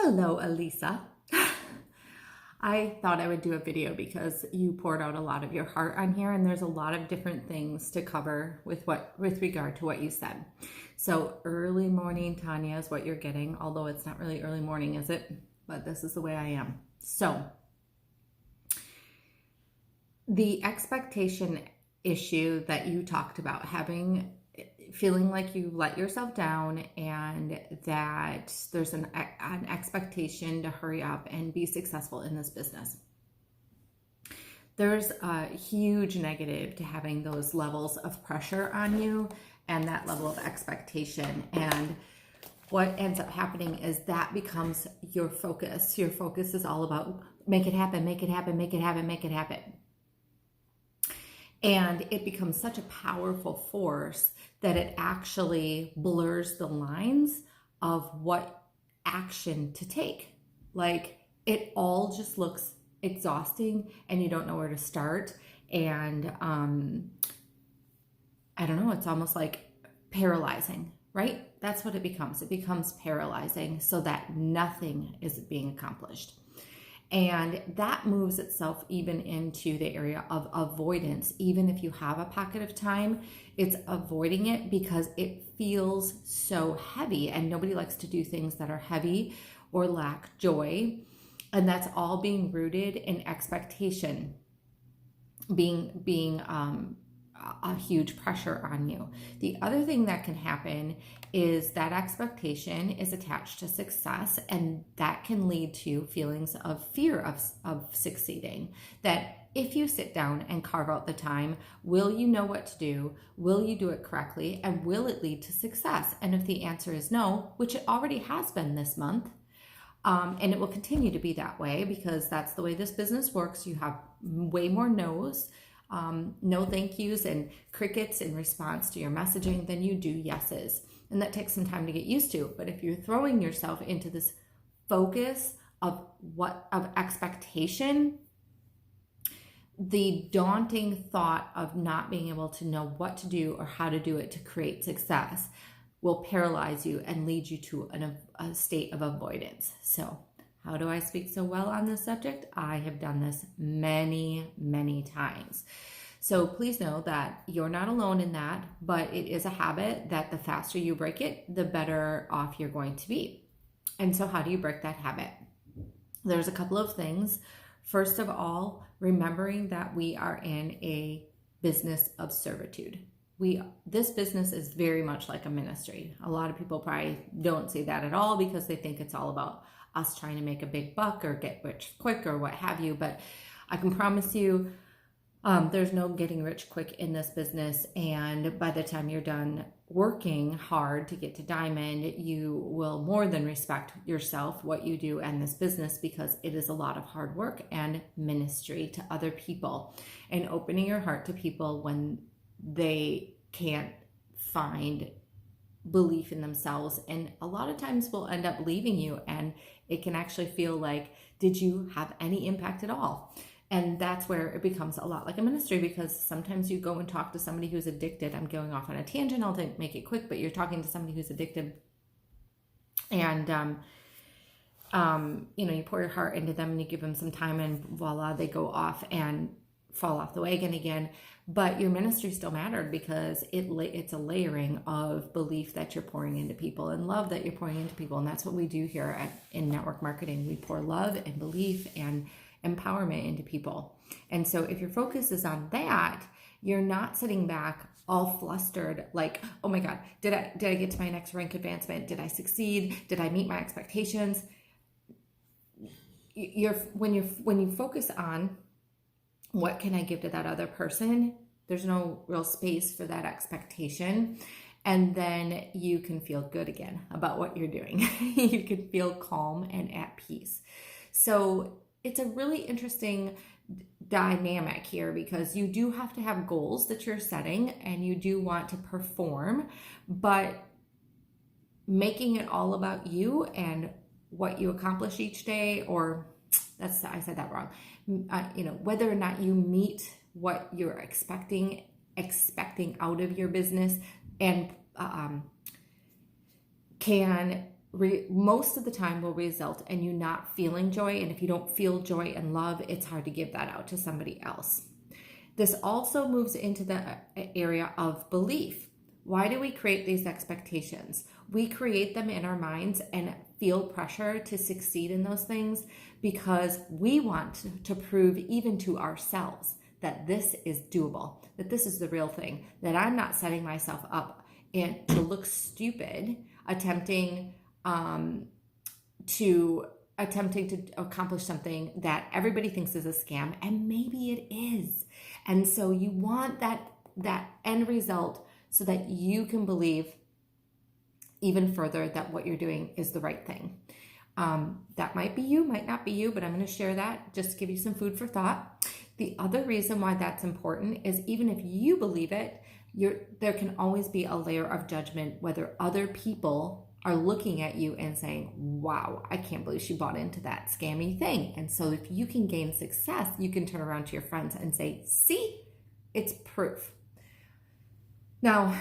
Hello, Elisa. I thought I would do a video because you poured out a lot of your heart on here, and there's a lot of different things to cover with regard to what you said. So early morning Tanya is what you're getting, although it's not really early morning, is it? But this is the way I am. So the expectation issue that you talked about, feeling like you let yourself down and that there's an expectation to hurry up and be successful in this business. There's a huge negative to having those levels of pressure on you and that level of expectation. And what ends up happening is that becomes your focus. Your focus is all about make it happen, make it happen, make it happen, make it happen. And it becomes such a powerful force that it actually blurs the lines of what action to take. Like it all just looks exhausting and you don't know where to start. And I don't know, it's almost like paralyzing, right? That's what it becomes. It becomes paralyzing so that nothing is being accomplished. And that moves itself even into the area of avoidance. Even if you have a pocket of time, it's avoiding it because it feels so heavy, and nobody likes to do things that are heavy or lack joy. And that's all being rooted in expectation, being a huge pressure on you. The other thing that can happen is that expectation is attached to success, and that can lead to feelings of fear of succeeding. That if you sit down and carve out the time, will you know what to do? Will you do it correctly? And will it lead to success? And if the answer is no, which it already has been this month, and it will continue to be that way because that's the way this business works, you have way more no's, no thank yous and crickets in response to your messaging than you do yeses. And that takes some time to get used to. But if you're throwing yourself into this focus of expectation, the daunting thought of not being able to know what to do or how to do it to create success will paralyze you and lead you to a state of avoidance. So how do I speak so well on this subject? I have done this many, many times. So please know that you're not alone in that, but it is a habit that the faster you break it, the better off you're going to be. And so how do you break that habit? There's a couple of things. First of all, remembering that we are in a business of servitude. This business is very much like a ministry. A lot of people probably don't say that at all because they think it's all about us trying to make a big buck or get rich quick or what have you. But I can promise you there's no getting rich quick in this business. And by the time you're done working hard to get to diamond, you will more than respect yourself, what you do, and this business, because it is a lot of hard work and ministry to other people and opening your heart to people when they can't find belief in themselves, and a lot of times will end up leaving you, and it can actually feel like, did you have any impact at all? And that's where it becomes a lot like a ministry, because sometimes you go and talk to somebody who's addicted. I'm going off on a tangent, I'll make it quick, but you're talking to somebody who's addicted, and you pour your heart into them and you give them some time, and voila, they go off and fall off the wagon again. But your ministry still mattered because it's a layering of belief that you're pouring into people and love that you're pouring into people. And that's what we do here in network marketing. We pour love and belief and empowerment into people. And so if your focus is on that, you're not sitting back all flustered like, oh my God, did I get to my next rank advancement? Did I succeed? Did I meet my expectations? When you focus on what can I give to that other person, there's no real space for that expectation. And then you can feel good again about what you're doing. You can feel calm and at peace. So it's a really interesting dynamic here, because you do have to have goals that you're setting and you do want to perform, but making it all about you and what you accomplish each day, or I said that wrong. Whether or not you meet what you're expecting out of your business, and can most of the time will result in you not feeling joy. And if you don't feel joy and love, it's hard to give that out to somebody else. This also moves into the area of belief. Why do we create these expectations? We create them in our minds and feel pressure to succeed in those things because we want to prove even to ourselves that this is doable, that this is the real thing, that I'm not setting myself up to look stupid attempting to accomplish something that everybody thinks is a scam, and maybe it is. And so you want that end result so that you can believe even further that what you're doing is the right thing. That might be you, might not be you, but I'm going to share that just to give you some food for thought. The other reason why that's important is even if you believe it, there can always be a layer of judgment, whether other people are looking at you and saying, wow, I can't believe she bought into that scammy thing. And so if you can gain success, you can turn around to your friends and say, see, it's proof. Now,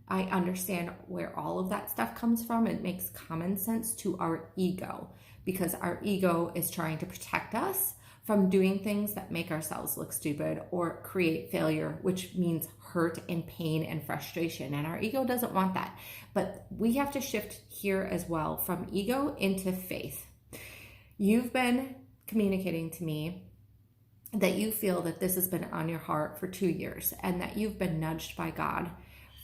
I understand where all of that stuff comes from. It makes common sense to our ego because our ego is trying to protect us from doing things that make ourselves look stupid or create failure, which means hurt and pain and frustration. And our ego doesn't want that. But we have to shift here as well from ego into faith. You've been communicating to me that you feel that this has been on your heart for 2 years and that you've been nudged by God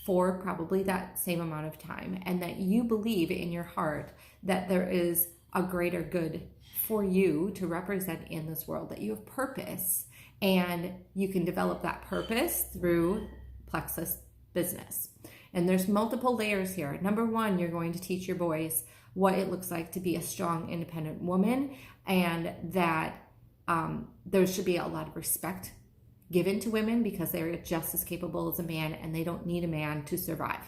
for probably that same amount of time, and that you believe in your heart that there is a greater good for you to represent in this world, that you have purpose, and you can develop that purpose through Plexus Business. And there's multiple layers here. Number one, you're going to teach your boys what it looks like to be a strong, independent woman, and that there should be a lot of respect given to women because they're just as capable as a man and they don't need a man to survive.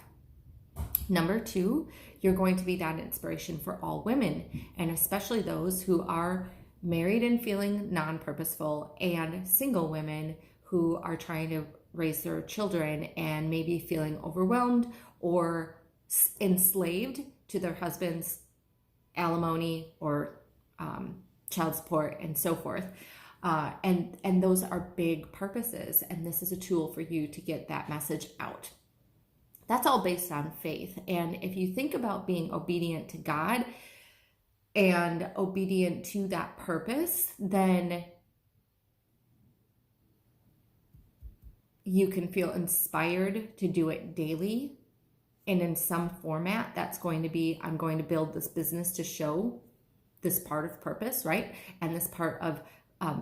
Number two, you're going to be that inspiration for all women, and especially those who are married and feeling non-purposeful, and single women who are trying to raise their children and maybe feeling overwhelmed or enslaved to their husband's alimony or child support and so forth. And those are big purposes, and this is a tool for you to get that message out. That's all based on faith. And if you think about being obedient to God and obedient to that purpose, then you can feel inspired to do it daily. And in some format, that's going to be, I'm going to build this business to show this part of purpose, right? And this part of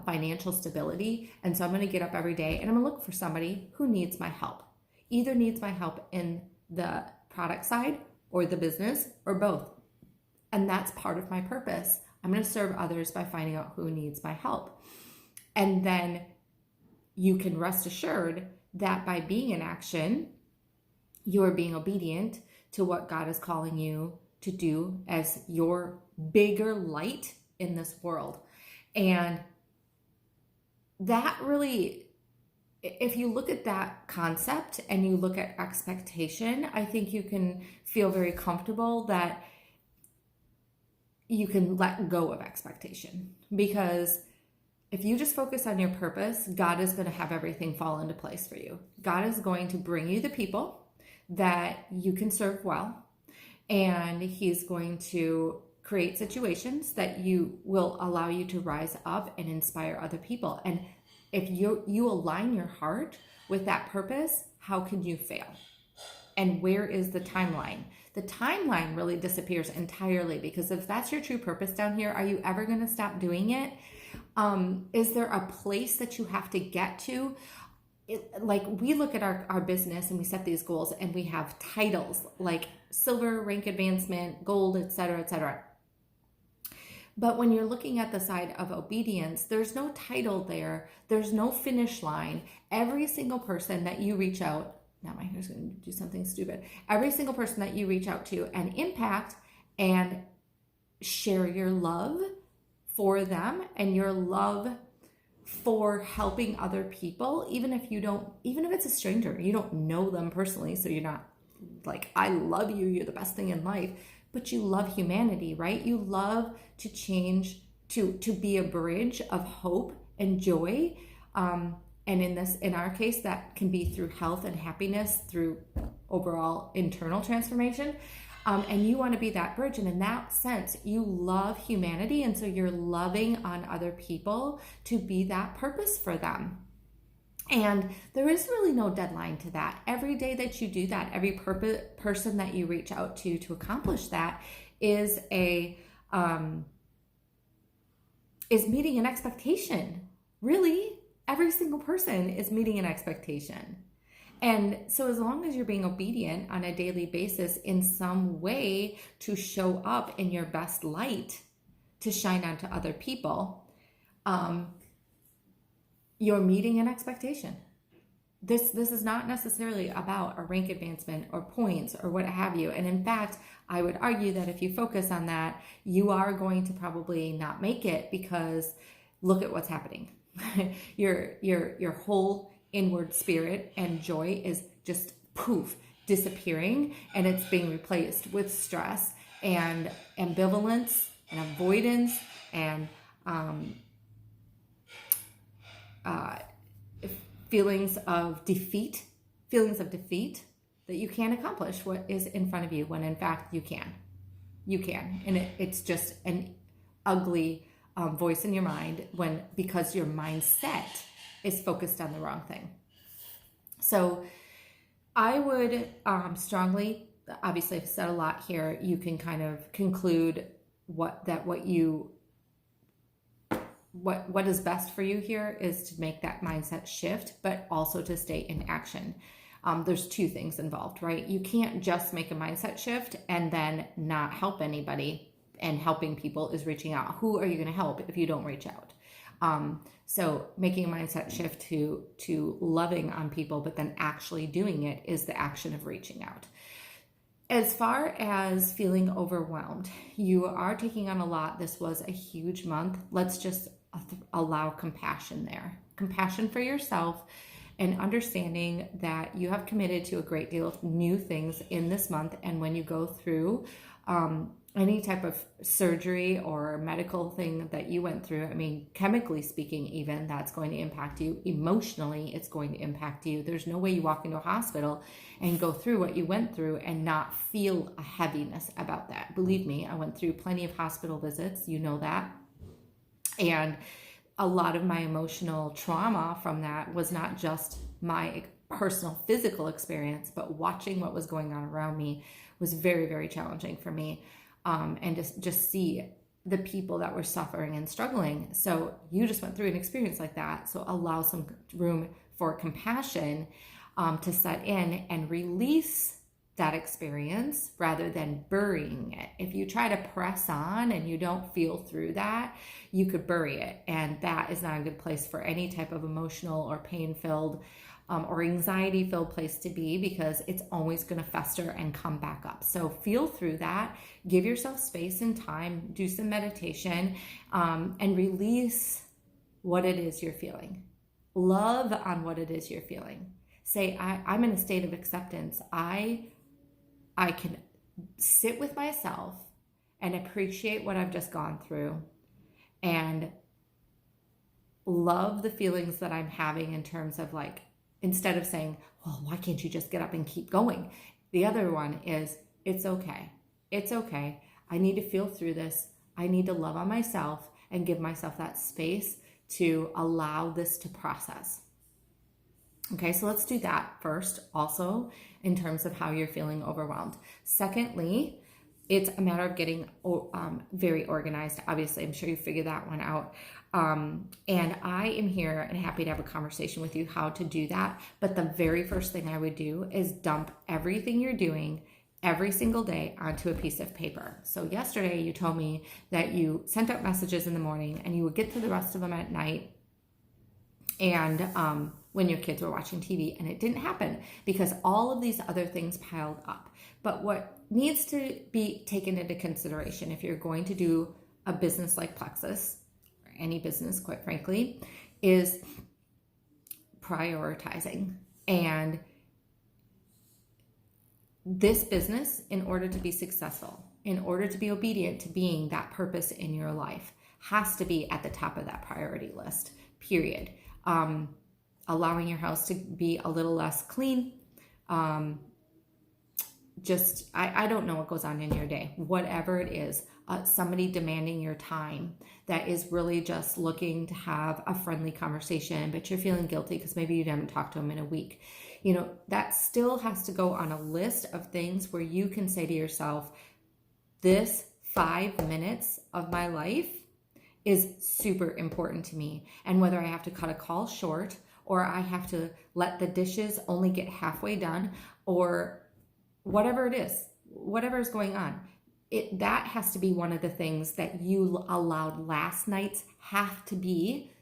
financial stability. And so I'm going to get up every day and I'm going to look for somebody who needs my help. Either needs my help in the product side or the business or both. And that's part of my purpose. I'm going to serve others by finding out who needs my help. And then you can rest assured that by being in action, you're being obedient to what God is calling you to do as your bigger light in this world. And that really, if you look at that concept and you look at expectation, I think you can feel very comfortable that you can let go of expectation. Because if you just focus on your purpose, God is going to have everything fall into place for you. God is going to bring you the people that you can serve well, and He's going to create situations that you will allow you to rise up and inspire other people. And if you align your heart with that purpose, how can you fail? And where is the timeline? The timeline really disappears entirely, because if that's your true purpose down here, are you ever going to stop doing it? Is there a place that you have to get to? Like we look at our business and we set these goals and we have titles like silver, rank advancement, gold, etc., etc. But when you're looking at the side of obedience, there's no title there. There's no finish line. Every single person that you reach out, now my hair's going to do something stupid. Every single person that you reach out to and impact and share your love for them and your love for helping other people, even if it's a stranger, you don't know them personally, so you're not like, I love you, you're the best thing in life. but you love humanity, right? You love to change, to be a bridge of hope and joy. And in our case, that can be through health and happiness, through overall internal transformation. And you want to be that bridge. And in that sense, you love humanity. And so you're loving on other people to be that purpose for them. And there is really no deadline to that. Every day that you do that, every person that you reach out to accomplish that is is meeting an expectation. Really, every single person is meeting an expectation. And so as long as you're being obedient on a daily basis in some way to show up in your best light, to shine onto other people, you're meeting an expectation. This is not necessarily about a rank advancement or points or what have you. And in fact, I would argue that if you focus on that, you are going to probably not make it, because look at what's happening. Your whole inward spirit and joy is just poof, disappearing, and it's being replaced with stress and ambivalence and avoidance and feelings of defeat that you can't accomplish what is in front of you, when in fact you can. And it's just an ugly voice in your mind, because your mindset is focused on the wrong thing. So I would strongly, obviously I've said a lot here, you can kind of conclude what is best for you here is to make that mindset shift, but also to stay in action. There's two things involved, right? You can't just make a mindset shift and then not help anybody, and helping people is reaching out. Who are you going to help if you don't reach out? So making a mindset shift to loving on people, but then actually doing it, is the action of reaching out. As far as feeling overwhelmed, you are taking on a lot. This was a huge month. Let's just allow compassion there. Compassion for yourself, and understanding that you have committed to a great deal of new things in this month. And when you go through any type of surgery or medical thing that you went through, I mean, chemically speaking, even, that's going to impact you. Emotionally, it's going to impact you. There's no way you walk into a hospital and go through what you went through and not feel a heaviness about that. Believe me, I went through plenty of hospital visits. You know that. And a lot of my emotional trauma from that was not just my personal physical experience, but watching what was going on around me was very, very challenging for me. And just see the people that were suffering and struggling. So you just went through an experience like that. So allow some room for compassion to set in and release that experience rather than burying it. If you try to press on and you don't feel through that, you could bury it. And that is not a good place for any type of emotional or pain-filled or anxiety-filled place to be, because it's always going to fester and come back up. So feel through that, give yourself space and time, do some meditation, and release what it is you're feeling. Love on what it is you're feeling. Say, I'm in a state of acceptance. I can sit with myself and appreciate what I've just gone through, and love the feelings that I'm having, in terms of, like, instead of saying, well, why can't you just get up and keep going? The other one is, it's okay. It's okay. I need to feel through this. I need to love on myself and give myself that space to allow this to process. Okay, so let's do that first, also in terms of how you're feeling overwhelmed. Secondly, it's a matter of getting very organized. Obviously, I'm sure you figured that one out. And I am here and happy to have a conversation with you how to do that. But the very first thing I would do is dump everything you're doing every single day onto a piece of paper. So yesterday you told me that you sent out messages in the morning and you would get to the rest of them at night, and when your kids were watching TV, and it didn't happen because all of these other things piled up. But what needs to be taken into consideration if you're going to do a business like Plexus, or any business, quite frankly, is prioritizing. And this business, in order to be successful, in order to be obedient to being that purpose in your life, has to be at the top of that priority list, period. Allowing your house to be a little less clean. I don't know what goes on in your day, whatever it is, somebody demanding your time that is really just looking to have a friendly conversation, but you're feeling guilty because maybe you haven't talked to them in a week. That still has to go on a list of things where you can say to yourself, this 5 minutes of my life is super important to me. And whether I have to cut a call short, or I have to let the dishes only get halfway done, or whatever it is, whatever is going on, that has to be one of the things that you allowed last night's have to be,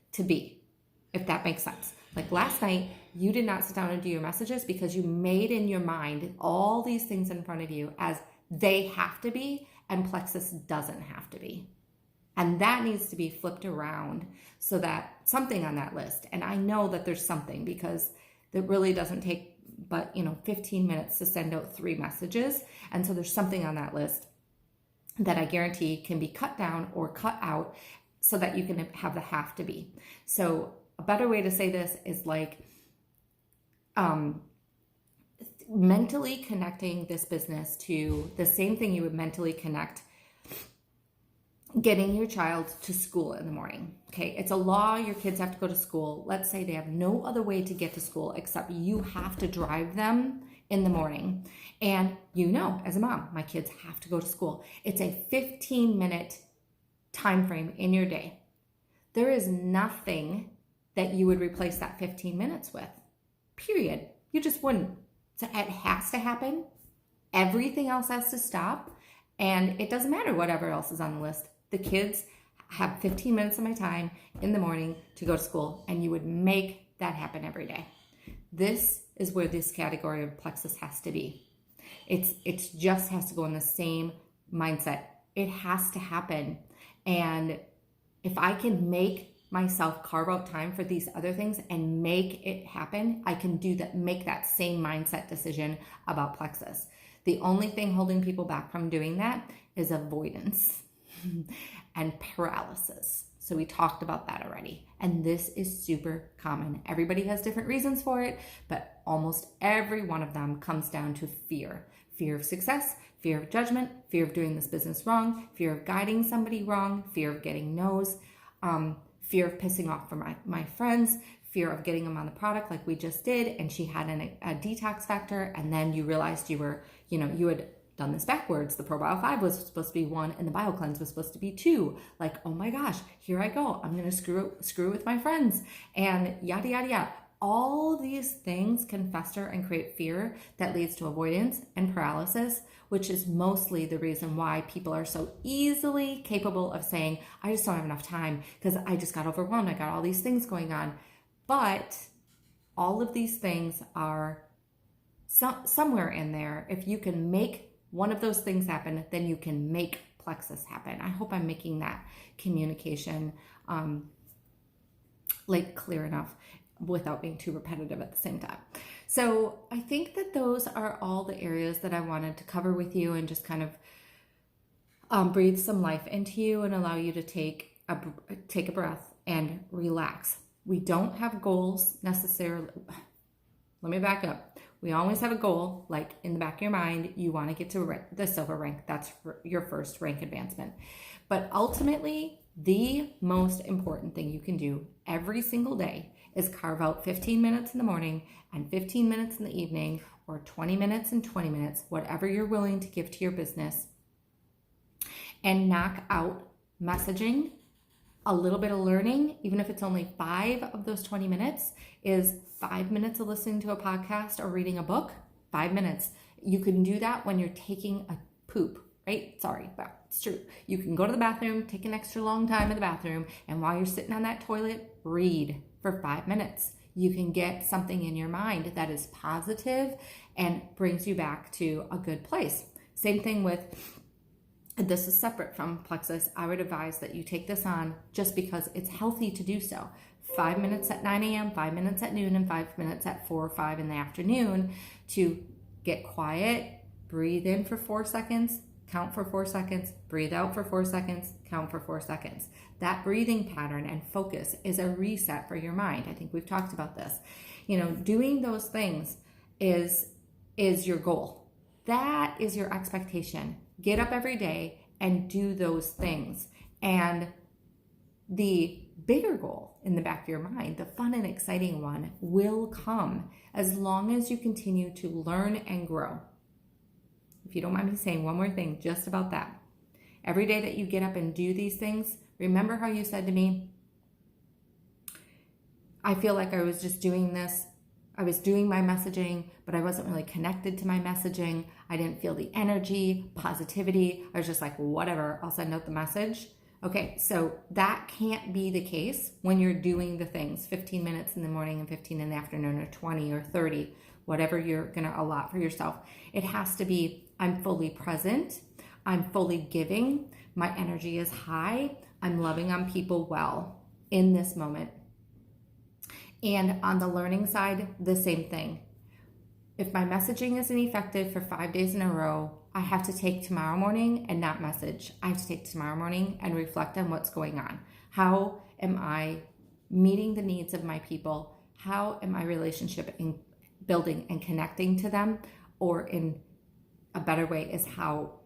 if that makes sense. Like last night, you did not sit down and do your messages because you made in your mind all these things in front of you as they have to be, and Plexus doesn't have to be. And that needs to be flipped around so that something on that list, and I know that there's something, because it really doesn't take but 15 minutes to send out 3 messages. And so there's something on that list that I guarantee can be cut down or cut out so that you can have the have to be. So a better way to say this is like mentally connecting this business to the same thing you would mentally connect getting your child to school in the morning. Okay, it's a law, your kids have to go to school. Let's say they have no other way to get to school except you have to drive them in the morning. And as a mom, my kids have to go to school. It's a 15-minute time frame in your day. There is nothing that you would replace that 15 minutes with, period. You just wouldn't. So it has to happen. Everything else has to stop. And it doesn't matter whatever else is on the list. The kids have 15 minutes of my time in the morning to go to school, and you would make that happen every day. This is where this category of Plexus has to be. It just has to go in the same mindset. It has to happen. And if I can make myself carve out time for these other things and make it happen, I can make that same mindset decision about Plexus. The only thing holding people back from doing that is avoidance and paralysis. So we talked about that already. And this is super common. Everybody has different reasons for it, but almost every one of them comes down to fear. Fear of success, fear of judgment, fear of doing this business wrong, fear of guiding somebody wrong, fear of getting no's, fear of pissing off for my friends, fear of getting them on the product like we just did, and she had a detox factor, and then you realized you had done this backwards. The ProBio 5 was supposed to be 1 and the BioCleanse was supposed to be 2. Like, oh my gosh, here I go. I'm going to screw with my friends and yada, yada, yada. All these things can fester and create fear that leads to avoidance and paralysis, which is mostly the reason why people are so easily capable of saying, I just don't have enough time because I just got overwhelmed. I got all these things going on. But all of these things are somewhere in there. If you can make one of those things happen, then you can make Plexus happen. I hope I'm making that communication clear enough without being too repetitive at the same time. So I think that those are all the areas that I wanted to cover with you and just kind of breathe some life into you and allow you to take a breath and relax. We don't have goals necessarily. Let me back up. We always have a goal, like in the back of your mind, you want to get to the silver rank. That's your first rank advancement. But ultimately, the most important thing you can do every single day is carve out 15 minutes in the morning and 15 minutes in the evening, or 20 minutes and 20 minutes, whatever you're willing to give to your business, and knock out messaging, a little bit of learning, even if it's only 5 of those 20 minutes, is 5 minutes of listening to a podcast or reading a book, 5 minutes. You can do that when you're taking a poop, right? Sorry, but it's true. You can go to the bathroom, take an extra long time in the bathroom, and while you're sitting on that toilet, read for 5 minutes. You can get something in your mind that is positive and brings you back to a good place. Same thing with, this is separate from Plexus. I would advise that you take this on just because it's healthy to do so. 5 minutes at 9 a.m., 5 minutes at noon, and 5 minutes at 4 or 5 in the afternoon to get quiet, breathe in for 4 seconds, count for 4 seconds, breathe out for 4 seconds, count for 4 seconds. That breathing pattern and focus is a reset for your mind. I think we've talked about this. Doing those things is your goal. That is your expectation. Get up every day and do those things. And the bigger goal in the back of your mind, the fun and exciting one, will come as long as you continue to learn and grow. If you don't mind me saying one more thing just about that. Every day that you get up and do these things, remember how you said to me, I feel like I was just doing this. I was doing my messaging, but I wasn't really connected to my messaging. I didn't feel the energy, positivity. I was just like, whatever, I'll send out the message. Okay, so that can't be the case when you're doing the things 15 minutes in the morning and 15 in the afternoon, or 20 or 30, whatever you're going to allot for yourself. It has to be, I'm fully present, I'm fully giving, my energy is high, I'm loving on people well in this moment. And on the learning side, the same thing. If my messaging isn't effective for 5 days in a row, I have to take tomorrow morning and not message. I have to take tomorrow morning and reflect on what's going on. How am I meeting the needs of my people? How am I relationship in building and connecting to them? Or in a better way is how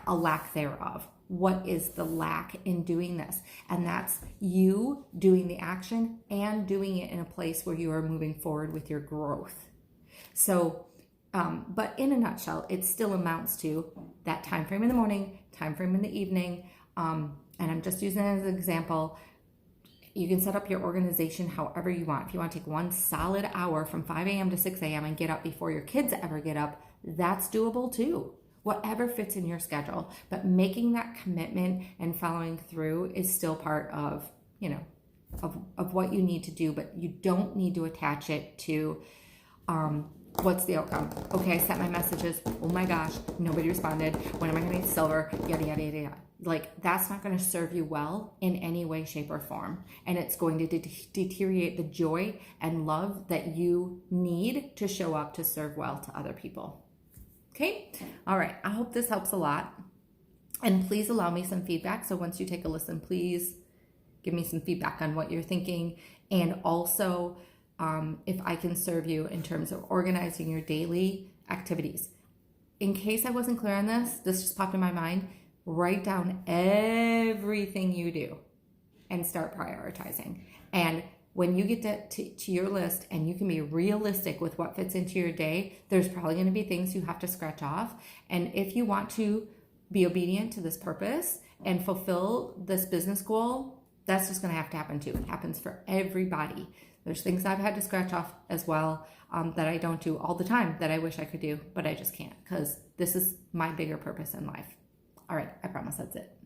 a lack thereof. What is the lack in doing this? And that's you doing the action and doing it in a place where you are moving forward with your growth. So, but in a nutshell, it still amounts to that time frame in the morning, time frame in the evening. And I'm just using it as an example. You can set up your organization however you want. If you want to take one solid hour from 5 a.m. to 6 a.m. and get up before your kids ever get up, that's doable too. Whatever fits in your schedule. But making that commitment and following through is still part of, of what you need to do, but you don't need to attach it to, what's the outcome? Okay, I sent my messages. Oh my gosh, nobody responded. When am I going to get silver? Yada, yada, yada, yada. Like, that's not going to serve you well in any way, shape, or form. And it's going to deteriorate the joy and love that you need to show up to serve well to other people. Okay? All right. I hope this helps a lot. And please allow me some feedback. So once you take a listen, please give me some feedback on what you're thinking. And also, if I can serve you in terms of organizing your daily activities. In case I wasn't clear on this just popped in my mind. Write down everything you do and start prioritizing. And when you get to your list and you can be realistic with what fits into your day, there's probably going to be things you have to scratch off. And if you want to be obedient to this purpose and fulfill this business goal, that's just going to have to happen too. It happens for everybody. There's things I've had to scratch off as well that I don't do all the time that I wish I could do, but I just can't because this is my bigger purpose in life. All right, I promise that's it.